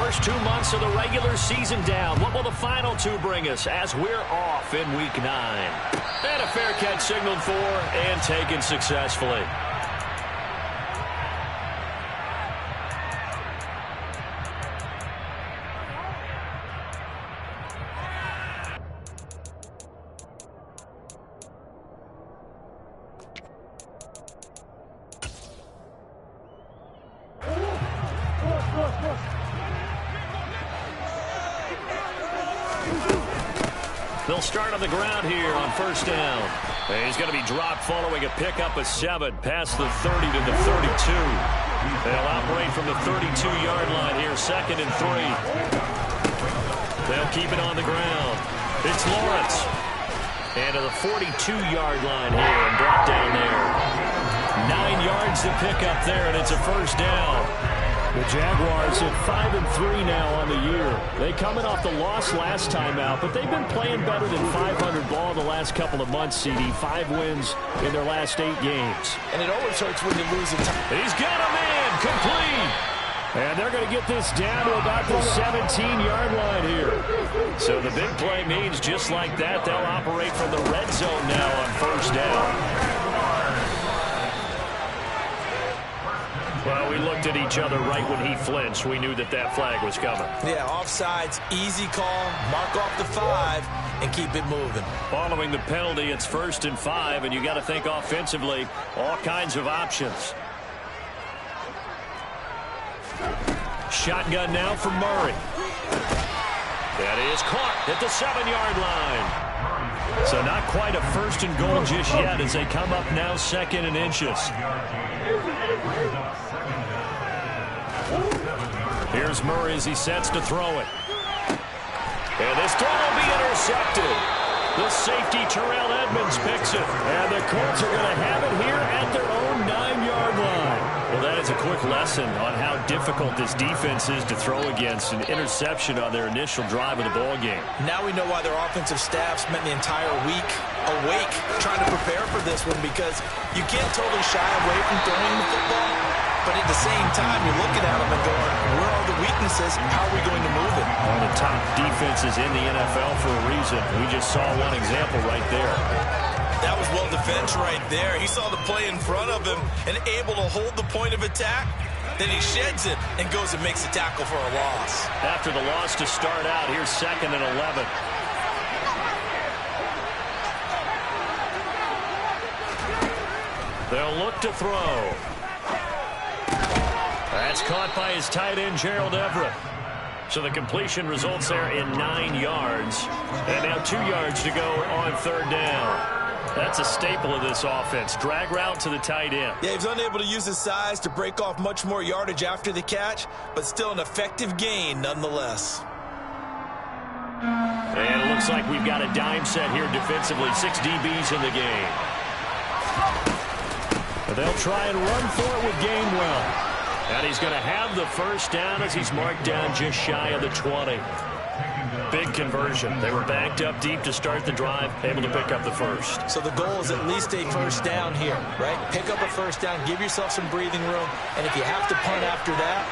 First 2 months of the regular season down. What will the final two bring us as we're off in Week 9? And a fair catch signaled for and taken successfully. They'll start on the ground here on first down. And he's going to be dropped following a pickup of 7 past the 30 to the 32. They'll operate from the 32-yard line here, 2nd and 3. They'll keep it on the ground. It's Lawrence. And to the 42-yard line here and brought down there. 9 yards to pick up there, and it's a first down. The Jaguars at 5-3 now on the year. They coming off the loss last time out, but they've been playing better than 500 ball the last couple of months, CD. 5 wins in their last 8 games. And it always hurts when you lose a time. He's got a man, complete. And they're going to get this down to about the 17-yard line here. So the big play means just like that, they'll operate from the red zone now on first down. Well, we looked at each other right when he flinched. We knew that that flag was coming. Yeah, offsides, easy call, mark off the 5, and keep it moving. Following the penalty, it's 1st and 5, and you got to think offensively, all kinds of options. Shotgun now from Murray. That is caught at the 7-yard line. So not quite a 1st and goal just yet as they come up now 2nd and inches. Here's Murray as he sets to throw it. And this throw will be intercepted. The safety, Terrell Edmonds, picks it. And the Colts are going to have it here at their own 9-yard line. Well, that is a quick lesson on how difficult this defense is to throw against. An interception on their initial drive of the ball game. Now we know why their offensive staff spent the entire week awake trying to prepare for this one, because you can't totally shy away from throwing the football. But at the same time, you're looking at them and going, where are the weaknesses? How are we going to move it? One of the top defenses in the NFL for a reason. We just saw one example right there. That was well defense right there. He saw the play in front of him and able to hold the point of attack. Then he sheds it and goes and makes a tackle for a loss. After the loss to start out, here's 2nd and 11. They'll look to throw. That's caught by his tight end, Gerald Everett. So the completion results there in 9 yards. And now 2 yards to go on 3rd down. That's a staple of this offense. Drag route to the tight end. Yeah, he's unable to use his size to break off much more yardage after the catch, but still an effective gain nonetheless. And it looks like we've got a dime set here defensively. 6 DBs in the game. But they'll try and run for it with Gainwell. And he's going to have the first down as he's marked down just shy of the 20. Big conversion. They were backed up deep to start the drive, able to pick up the first. So the goal is at least a first down here, right? Pick up a first down, give yourself some breathing room, and if you have to punt after that,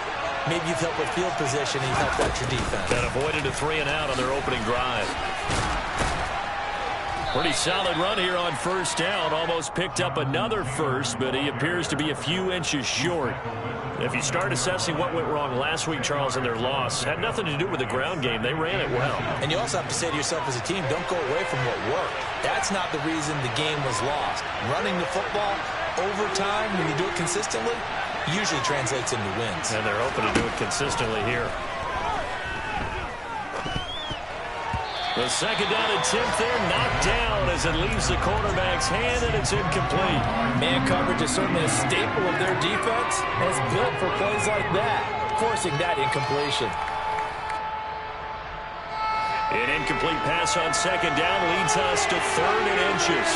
maybe you've helped with field position and you've helped out your defense. That avoided a 3 and out on their opening drive. Pretty solid run here on first down. Almost picked up another first, but he appears to be a few inches short. If you start assessing what went wrong last week, Charles, in their loss, had nothing to do with the ground game. They ran it well. And you also have to say to yourself as a team, don't go away from what worked. That's not the reason the game was lost. Running the football over time, when you do it consistently, usually translates into wins. And they're open to do it consistently here. The 2nd down attempt there knocked down as it leaves the quarterback's hand, and it's incomplete. Man coverage is certainly a staple of their defense, and it's built for plays like that, forcing that incompletion. An incomplete pass on 2nd down leads us to 3rd and inches.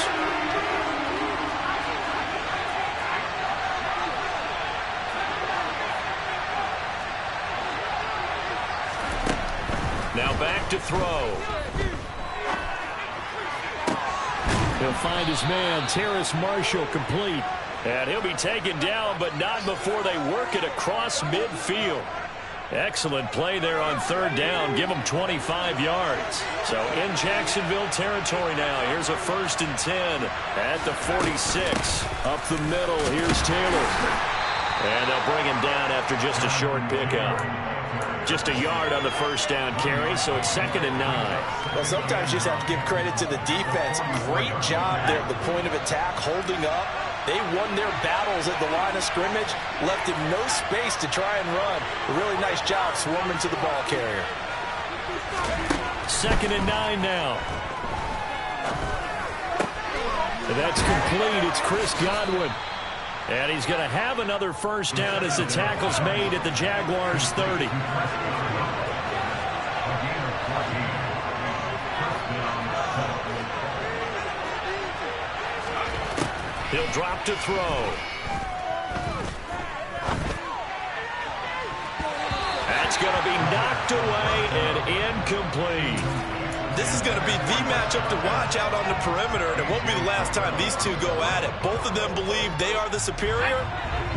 Now back to throw. He'll find his man, Terrace Marshall, complete. And he'll be taken down, but not before they work it across midfield. Excellent play there on third down. Give them 25 yards. So in Jacksonville territory now. Here's a 1st and 10 at the 46. Up the middle, here's Taylor. And they'll bring him down after just a short pickup. Just a yard on the first down carry, so it's 2nd and 9. Well, sometimes you just have to give credit to the defense. Great job there at the point of attack, holding up. They won their battles at the line of scrimmage, left him no space to try and run. A really nice job swarming to the ball carrier. 2nd and 9 now. That's complete. It's Chris Godwin. And he's going to have another first down as the tackle's made at the Jaguars' 30. He'll drop to throw. That's going to be knocked away and incomplete. This is going to be the matchup to watch out on the perimeter, and it won't be the last time these two go at it. Both of them believe they are the superior.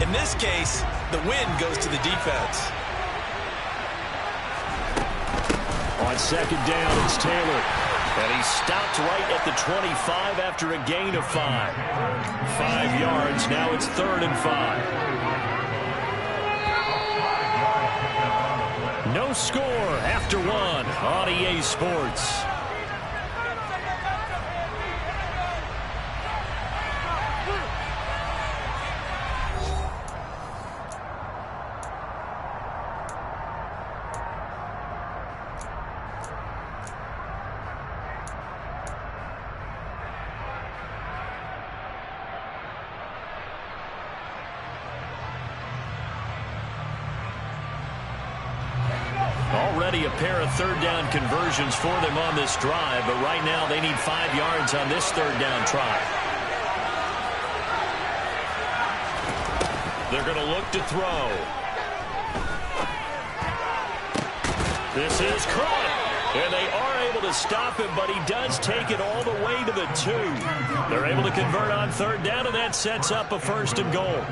In this case, the win goes to the defense. On 2nd down, it's Taylor. And he stopped right at the 25 after a gain of 5. 5 yards. Now it's 3rd and 5. No score after 1 on EA Sports. Already a pair of third down conversions for them on this drive, but right now they need 5 yards on this third down try. They're going to look to throw. This is caught, and they are able to stop him, but he does take it all the way to the 2. They're able to convert on third down, and that sets up a 1st and goal.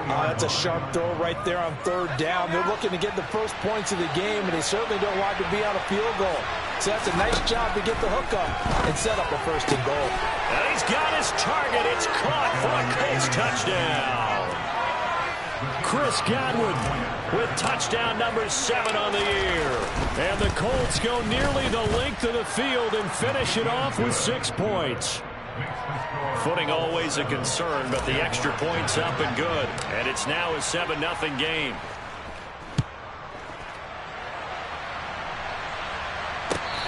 That's a sharp throw right there on third down. They're looking to get the first points of the game, and they certainly don't want to be on a field goal. So that's a nice job to get the hook up and set up a 1st and goal. And he's got his target. It's caught for a Colts touchdown. Chris Godwin with touchdown number 7 on the year. And the Colts go nearly the length of the field and finish it off with 6 points. Footing always a concern, but the extra point's up and good. And it's now a 7-0 game.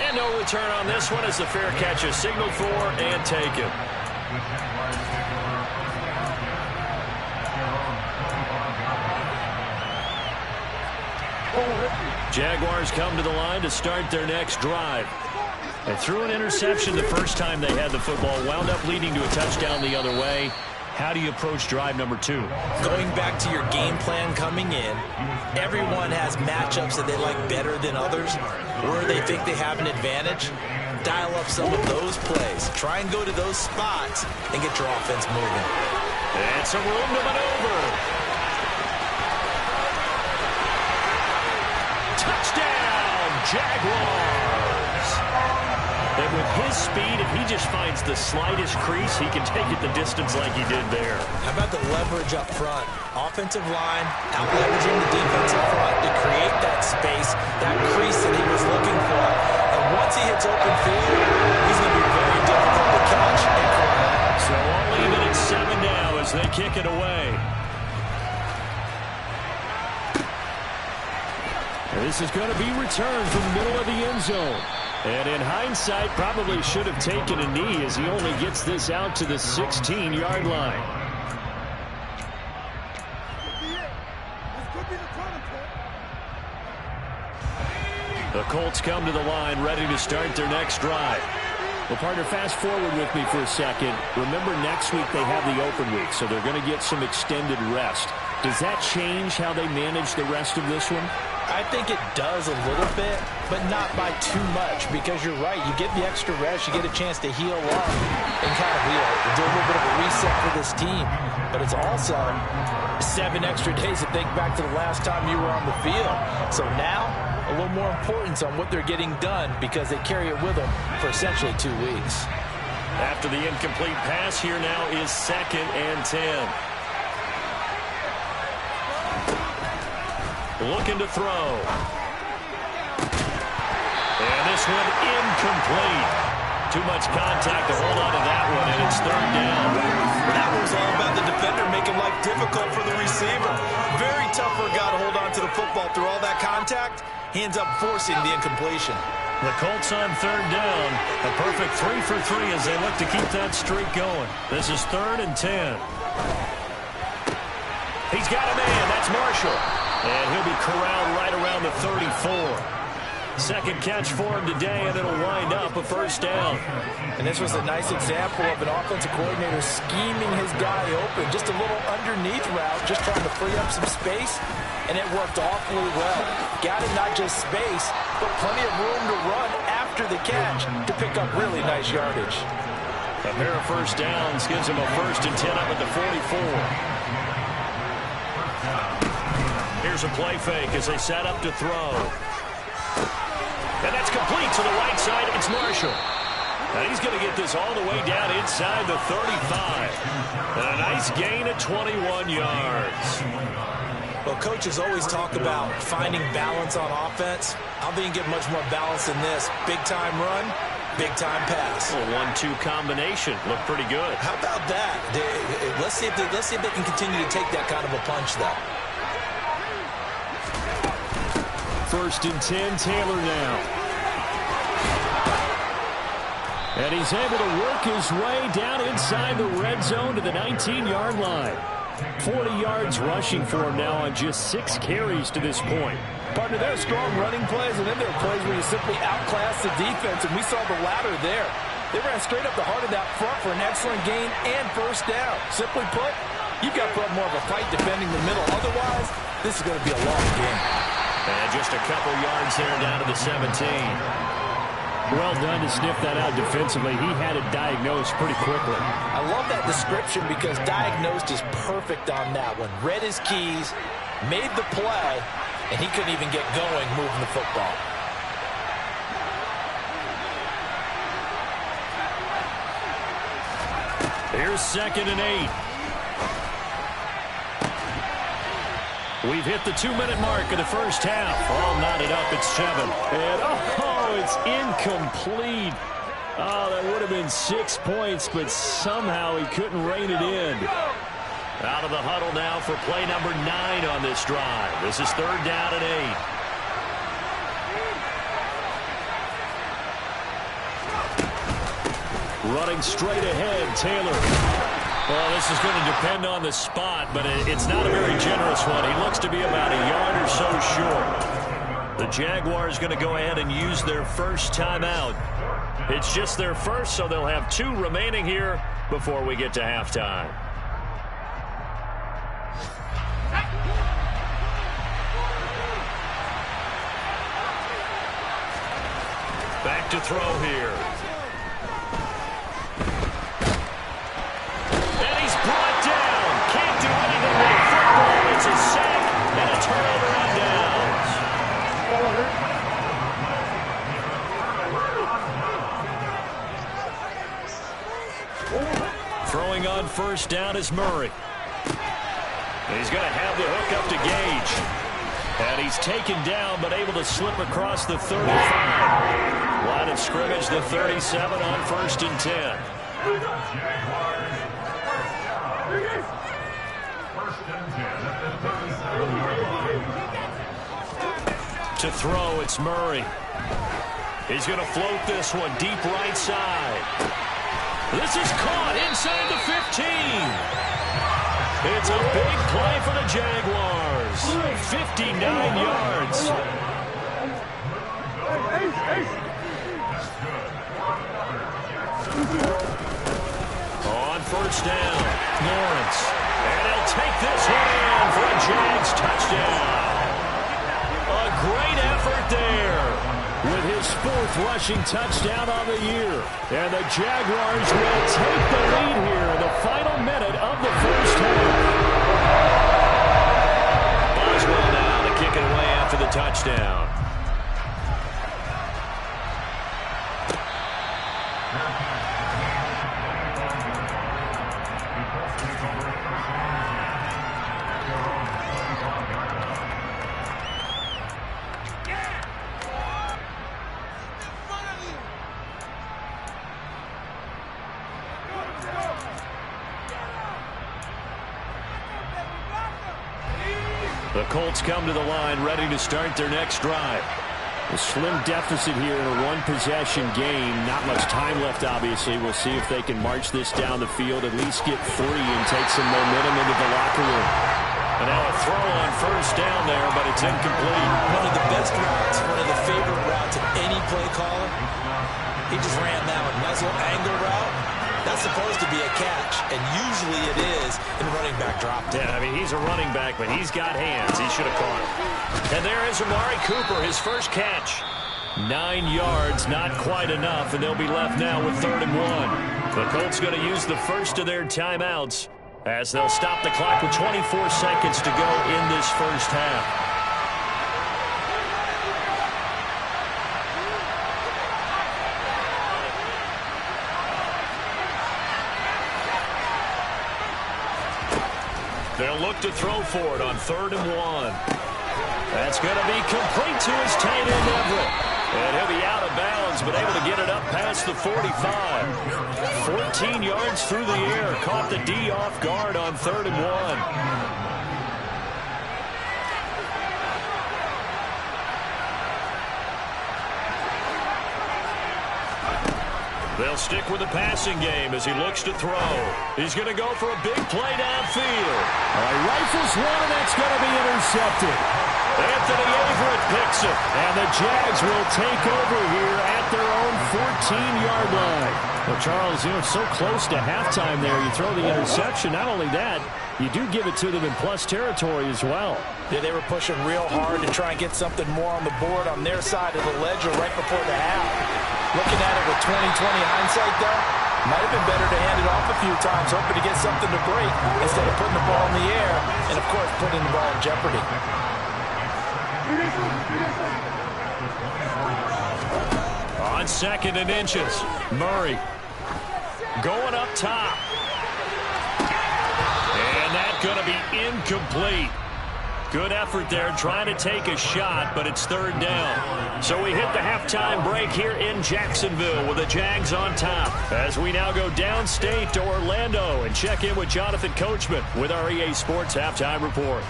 And no return on this one as the fair catch is signaled for and taken. Jaguars come to the line to start their next drive. They threw an interception the first time they had the football, wound up leading to a touchdown the other way. How do you approach drive number 2? Going back to your game plan coming in, everyone has matchups that they like better than others, where they think they have an advantage. Dial up some of those plays. Try and go to those spots and get your offense moving. And some room to maneuver. Touchdown, Jaguars! And with his speed, if he just finds the slightest crease, he can take it the distance like he did there. How about the leverage up front? Offensive line, out-leveraging the defense up front to create that space, that crease that he was looking for. And once he hits open field, he's going to be very difficult to catch and corral. So all even at 7 now as they kick it away. This is going to be returned from the middle of the end zone. And in hindsight, probably should have taken a knee as he only gets this out to the 16-yard line. The Colts come to the line ready to start their next drive. Well, partner, fast forward with me for a second. Remember, next week they have the open week, so they're going to get some extended rest. Does that change how they manage the rest of this one? I think it does a little bit, but not by too much, because you're right. You get the extra rest, you get a chance to heal up and kind of do a little bit of a reset for this team. But it's also 7 extra days to think back to the last time you were on the field. So now, a little more importance on what they're getting done, because they carry it with them for essentially 2 weeks. After the incomplete pass, here now is 2nd and 10. Looking to throw. And this one incomplete. Too much contact to hold on to that one, and it's 3rd down. That was all about the defender making life difficult for the receiver. Very tough for a guy to hold on to the football through all that contact. He ends up forcing the incompletion. The Colts on 3rd down. A perfect 3 for 3 as they look to keep that streak going. This is 3rd and 10. He's got a man. That's Marshall. And he'll be corralled right around the 34. 2nd catch for him today, and it'll wind up a 1st down. And this was a nice example of an offensive coordinator scheming his guy open. Just a little underneath route, just trying to free up some space, and it worked awfully well. Got him not just space, but plenty of room to run after the catch to pick up really nice yardage. A pair of 1st downs gives him a 1st and 10 up at the 44. Here's a play fake as they set up to throw. And that's complete to the right side. It's Marshall. And he's going to get this all the way down inside the 35. And a nice gain of 21 yards. Well, coaches always talk about finding balance on offense. I don't think you get much more balance than this. Big-time run, big-time pass. A 1-2 combination. Looked pretty good. How about that? Let's see if they can continue to take that kind of a punch, though. 1st and 10, Taylor now. And he's able to work his way down inside the red zone to the 19-yard line. 40 yards rushing for him now on just 6 carries to this point. Partner, there are strong running plays, and then there are plays where you simply outclass the defense, and we saw the latter there. They ran straight up the heart of that front for an excellent gain and 1st down. Simply put, you've got to put up more of a fight defending the middle. Otherwise, this is going to be a long game. And just a couple yards there down to the 17. Well done to sniff that out defensively. He had it diagnosed pretty quickly. I love that description because diagnosed is perfect on that one. Read his keys, made the play, and he couldn't even get going moving the football. Here's 2nd and 8. We've hit the 2-minute mark of the 1st half. All knotted up at 7. And, it's incomplete. Oh, that would have been 6 points, but somehow he couldn't rein it in. Out of the huddle now for play number 9 on this drive. This is 3rd down and 8. Running straight ahead, Taylor. Well, this is going to depend on the spot, but it's not a very generous one. He looks to be about a yard or so short. The Jaguars going to go ahead and use their 1st timeout. It's just their 1st, so they'll have 2 remaining here before we get to halftime. Back to throw here. It's a sack and a turnover on downs. Throwing on 1st down is Murray. He's going to have the hook up to Gage. And he's taken down but able to slip across the 35. Line of scrimmage, the 37 on 1st and 10. To throw, it's Murray. He's going to float this one deep right side. This is caught inside the 15. It's a big play for the Jaguars. 59 yards. On 1st down, Lawrence. And he'll take this one in for a Jags touchdown. A great effort there with his 4th rushing touchdown on the year. And the Jaguars will take the lead here in the final minute of the first half. Boswell now to kick it away after the touchdown. The Colts come to the line ready to start their next drive. A slim deficit here in a one-possession game. Not much time left, obviously. We'll see if they can march this down the field, at least get 3 and take some momentum into the locker room. And now a throw on first down there, but it's incomplete. One of the best routes, one of the favorite routes of any play caller. He just ran that one. Muzzle angle route. That's supposed to be a catch, and usually it is in running back drop. Yeah, I mean, he's a running back, but he's got hands. He should have caught it. And there is Amari Cooper, his first catch. 9 yards, not quite enough, and they'll be left now with 3rd and 1. The Colts going to use the first of their timeouts as they'll stop the clock with 24 seconds to go in this first half. They'll look to throw for it on 3rd and 1. That's going to be complete to his tight end, Everett. And he'll be out of bounds, but able to get it up past the 45. 14 yards through the air. Caught the D off guard on 3rd and 1. They'll stick with the passing game as he looks to throw. He's going to go for a big play downfield. Rifles one, and that's going to be intercepted. Anthony Everett picks it, and the Jags will take over here at their own 14-yard line. Well, Charles, you know, so close to halftime there. You throw the interception. Not only that, you do give it to them in plus territory as well. Yeah, they were pushing real hard to try and get something more on the board on their side of the ledger right before the half. Looking at it with 20/20 hindsight, though, might have been better to hand it off a few times, hoping to get something to break instead of putting the ball in the air and, of course, putting the ball in jeopardy. On 2nd and inches, Murray going up top. And that's going to be incomplete. Good effort there trying to take a shot, but it's 3rd down. So we hit the halftime break here in Jacksonville with the Jags on top. As we now go downstate to Orlando and check in with Jonathan Coachman with our EA Sports Halftime Report.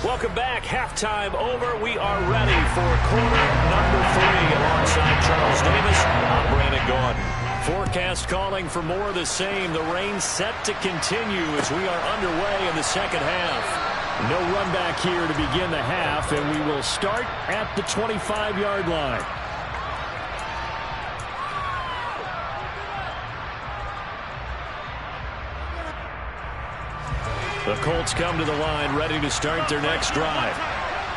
Welcome back. Halftime over. We are ready for quarter number 3 alongside Charles Davis. I'm Brandon Gordon. Forecast calling for more of the same. The rain set to continue as we are underway in the second half. No run back here to begin the half, and we will start at the 25-yard line. The Colts come to the line ready to start their next drive.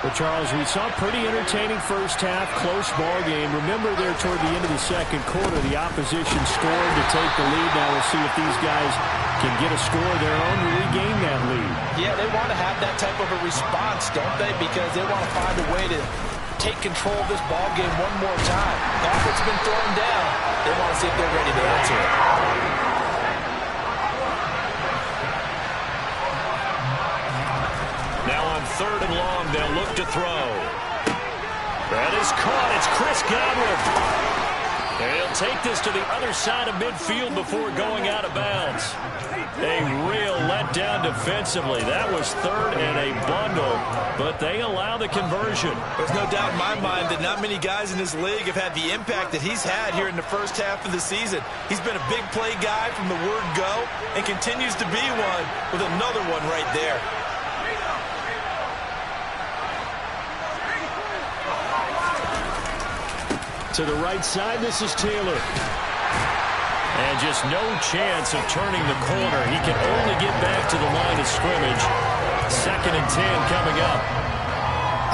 Well, Charles, we saw a pretty entertaining first half, close ball game. Remember there toward the end of the second quarter, the opposition scored to take the lead. Now we'll see if these guys can get a score of their own to regain that lead. Yeah, they want to have that type of a response, don't they? Because they want to find a way to take control of this ball game one more time. The offense has been thrown down. They want to see if they're ready to answer it. Now on 3rd and long, they'll look to throw. That is caught. It's Chris Godwin. And he'll take this to the other side of midfield before going out of bounds. A real letdown defensively. That was 3rd and a bundle, but they allow the conversion. There's no doubt in my mind that not many guys in this league have had the impact that he's had here in the first half of the season. He's been a big play guy from the word go and continues to be one with another one right there. To the right side, this is Taylor. And just no chance of turning the corner. He can only get back to the line of scrimmage. 2nd and 10 coming up.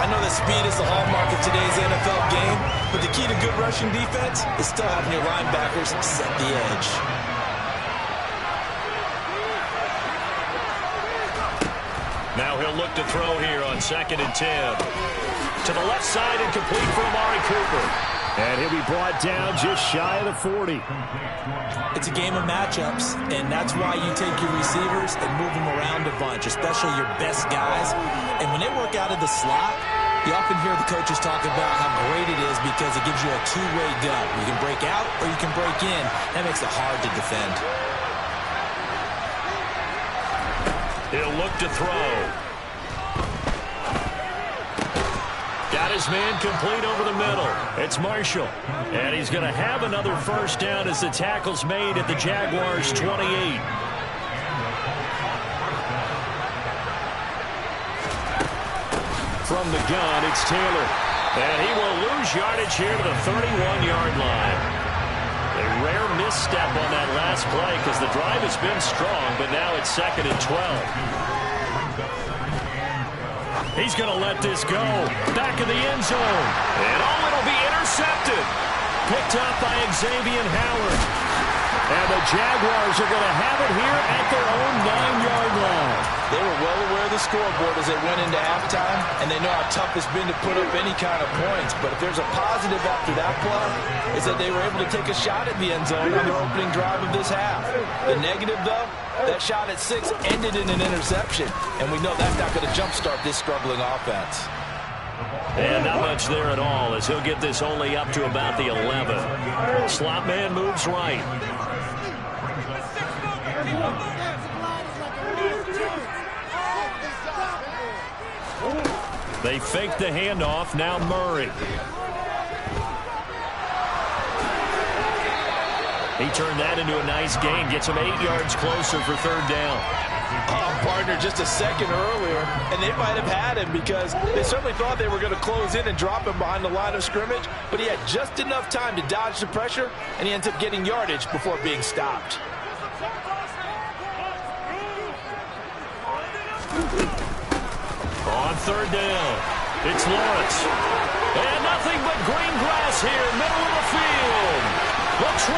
I I know that speed is the hallmark of today's NFL game, but the key to good rushing defense is still having your linebackers set the edge. Now he'll look to throw here on 2nd and 10. To the left side and complete for Amari Cooper. And he'll be brought down just shy of the 40. It's a game of matchups, and that's why you take your receivers and move them around a bunch, especially your best guys. And when they work out of the slot, you often hear the coaches talk about how great it is because it gives you a two-way go. You can break out or you can break in. That makes it hard to defend. He'll look to throw. Got his man complete over the middle. It's Marshall. And he's going to have another first down as the tackle's made at the Jaguars' 28. From the gun, it's Taylor. And he will lose yardage here to the 31-yard line. A rare misstep on that last play because the drive has been strong, but now it's 2nd and 12. He's going to let this go. Back in the end zone. And it'll be intercepted. Picked up by Xavier Howard. And the Jaguars are going to have it here at their own 9-yard line. They were well aware of the scoreboard as they went into halftime, and they know how tough it's been to put up any kind of points. But if there's a positive after that play, is that they were able to take a shot at the end zone on their opening drive of this half. The negative, though, that shot at 6 ended in an interception, and we know that's not going to jumpstart this struggling offense. And not much there at all as he'll get this only up to about the 11. Slot man moves right. They fake the handoff. Now Murray. He turned that into a nice gain. Gets him 8 yards closer for 3rd down. Oh, partner, just a second earlier, and they might have had him because they certainly thought they were going to close in and drop him behind the line of scrimmage, but he had just enough time to dodge the pressure, and he ends up getting yardage before being stopped. On 3rd down, it's Lawrence. And nothing but green grass here, middle of the field. The 20.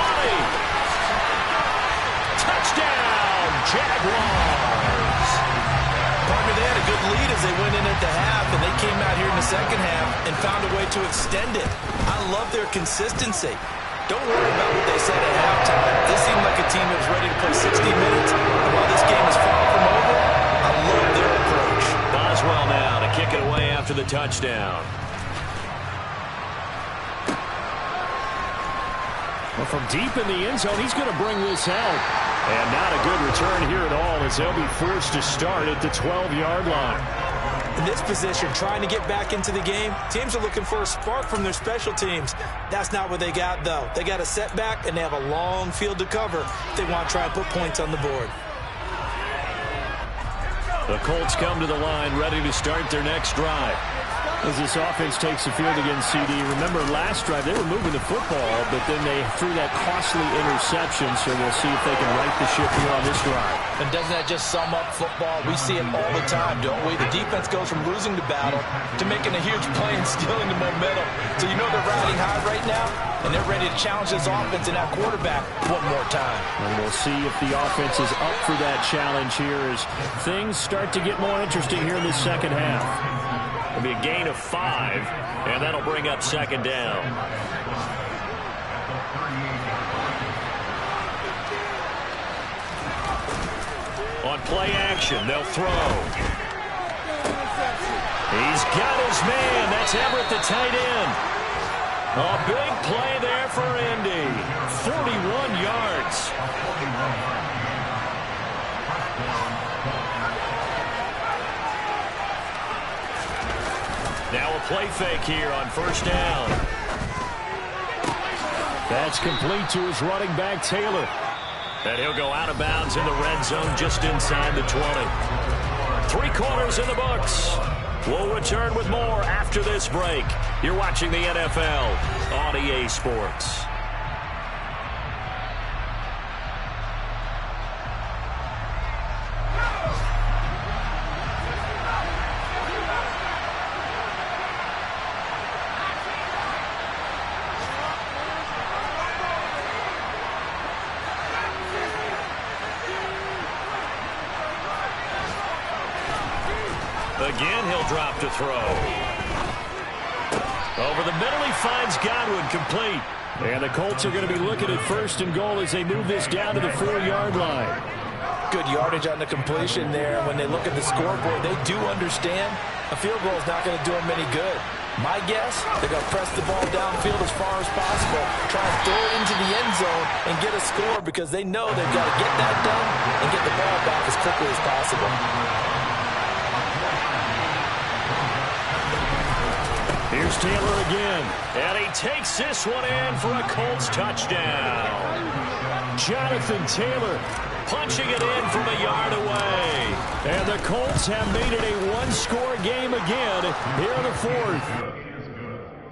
Touchdown, Jaguars. Partner, they had a good lead as they went in at the half, and they came out here in the second half and found a way to extend it. I love their consistency. Don't worry about what they said at halftime. They seemed like a team that was ready to play 60 minutes. And while this game is far from over, I love their approach. Boswell now to kick it away after the touchdown. Well, from deep in the end zone, he's going to bring this out. And not a good return here at all as they'll be forced to start at the 12-yard line. In this position, trying to get back into the game, teams are looking for a spark from their special teams. That's not what they got, though. They got a setback, and they have a long field to cover if they want to try and put points on the board. The Colts come to the line ready to start their next drive. As this offense takes the field against CD, remember last drive they were moving the football, but then they threw that costly interception, so we'll see if they can right the ship here on this drive. And doesn't that just sum up football? We see it all the time, don't we? The defense goes from losing the battle to making a huge play and stealing the momentum. So you know they're riding high right now, and they're ready to challenge this offense and that quarterback one more time. And we'll see if the offense is up for that challenge here as things start to get more interesting here in the second half. It'll be a gain of 5, and that'll bring up 2nd down. On play action, they'll throw. He's got his man. That's Everett, the tight end. A big play there for Indy. 41 yards. Now a play fake here on 1st down. That's complete to his running back, Taylor. And he'll go out of bounds in the red zone just inside the 20. 3 quarters in the books. We'll return with more after this break. You're watching the NFL on EA Sports. Again, he'll drop to throw. Over the middle, he finds Godwin, complete. And the Colts are going to be looking at 1st and goal as they move this down to the 4-yard line. Good yardage on the completion there. When they look at the scoreboard, they do understand a field goal is not going to do them any good. My guess, they're going to press the ball downfield as far as possible, try and throw it into the end zone and get a score because they know they've got to get that done and get the ball back as quickly as possible. Here's Taylor again, and he takes this one in for a Colts touchdown. Jonathan Taylor punching it in from a yard away. And the Colts have made it a one-score game again here in the 4th.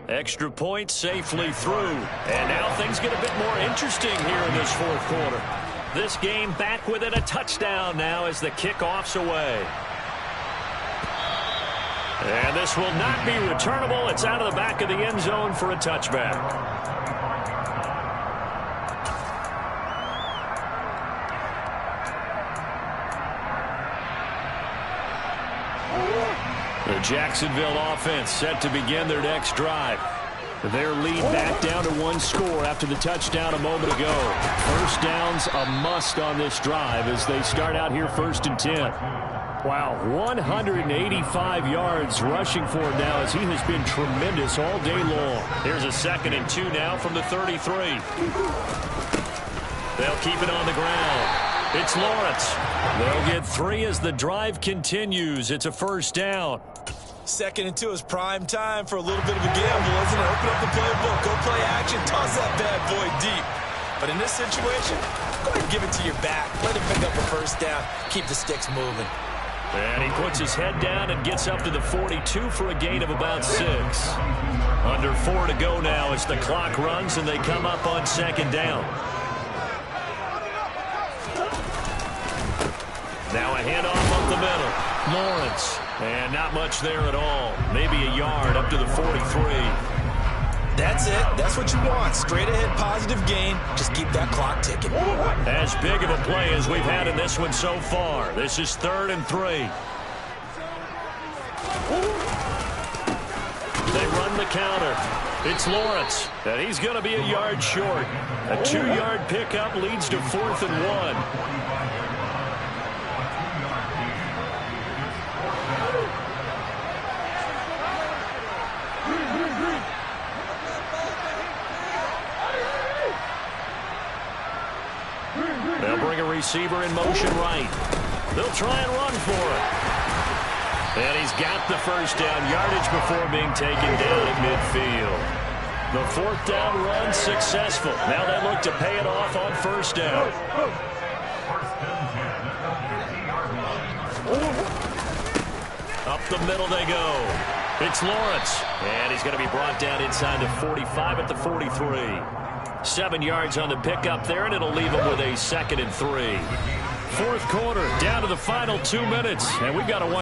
Extra point safely through. And now things get a bit more interesting here in this 4th quarter. This game back within a touchdown now as the kickoff's away. And this will not be returnable. It's out of the back of the end zone for a touchback. The Jacksonville offense set to begin their next drive. Their lead back down to 1 score after the touchdown a moment ago. 1st down's a must on this drive as they start out here 1st and 10. Wow, 185 yards rushing for him now as he has been tremendous all day long. Here's a 2nd and 2 now from the 33. They'll keep it on the ground. It's Lawrence. They'll get 3 as the drive continues. It's a 1st down. 2nd and 2 is prime time for a little bit of a gamble, isn't it? Open up the playbook, go play action, toss that bad boy deep. But in this situation, go ahead and give it to your back. Let him pick up a 1st down. Keep the sticks moving. And he puts his head down and gets up to the 42 for a gain of about 6. Under 4 to go now as the clock runs and they come up on 2nd down. Now a handoff up the middle. Lawrence. And not much there at all. Maybe a yard up to the 43. That's it. That's what you want. Straight ahead positive gain. Just keep that clock ticking. As big of a play as we've had in this one so far. This is 3rd and 3. They run the counter. It's Lawrence. And he's going to be a yard short. A 2-yard pickup leads to 4th and 1. They'll bring a receiver in motion right. They'll try and run for it. And he's got the 1st down yardage before being taken down at midfield. The 4th down run successful. Now they look to pay it off on 1st down. Up the middle they go. It's Lawrence. And he's going to be brought down inside the 45 at the 43. 7 yards on the pickup there, and it'll leave him with a 2nd and 3. 4th quarter, down to the final 2 minutes, and we've got a